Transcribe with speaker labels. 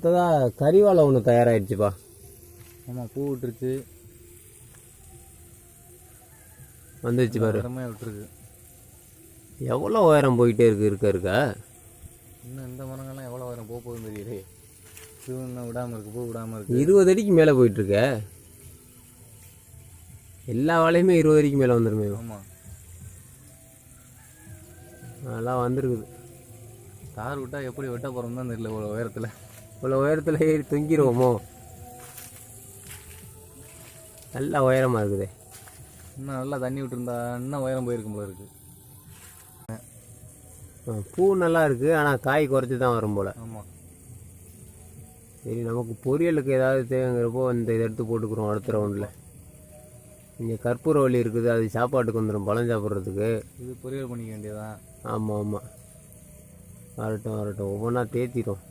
Speaker 1: இப்போதான் கறிவாழை ஒன்று தயாராகிடுச்சுப்பா.
Speaker 2: ஆமாம், பூ விட்டுருச்சு,
Speaker 1: வந்துருச்சு பாரு.
Speaker 2: விட்டுருக்கு.
Speaker 1: எவ்வளோ உயரம் போயிட்டே இருக்கா.
Speaker 2: இன்னும் இந்த மரங்கள்லாம் எவ்வளோ உயரம் போக போகுதுன்னு தெரியலே. பூ இன்னும் விடாமல் இருக்குது, பூ விடாமல் இருக்குது.
Speaker 1: 20 அடிக்கு மேலே போயிட்டுருக்க. எல்லா வாழையுமே 20 அடிக்கு மேலே வந்துருமே.
Speaker 2: ஆமாம்,
Speaker 1: அதெல்லாம் வந்துருக்குது.
Speaker 2: தார் விட்டால் எப்படி வெட்ட போகிறோம் தான் தெரியல. இவ்வளோ
Speaker 1: உயரத்தில் ஏறி தொங்கிடுவோமோ. நல்லா உயரமாக இருக்குது.
Speaker 2: இன்னும் நல்லா தண்ணி விட்டுருந்தா இன்னும் உயரம் போயிருக்கும் போல இருக்குது.
Speaker 1: பூ நல்லா இருக்குது, ஆனால் காய் குறைச்சி தான் வரும் போல்.
Speaker 2: ஆமாம்,
Speaker 1: சரி, நமக்கு பொரியலுக்கு ஏதாவது தேவைங்கிறப்போ இதை எடுத்து போட்டுக்கிறோம் அடுத்த ரவுண்டில். இங்கே கற்பூரவள்ளி இருக்குது, அது சாப்பாட்டுக்கு வந்துடும், பழம் சாப்பிட்றதுக்கு.
Speaker 2: இது பொரியல் பண்ணிக்க வேண்டியதான்.
Speaker 1: ஆமாம், வரட்டும் ஒவ்வொன்றா தேத்திடும்.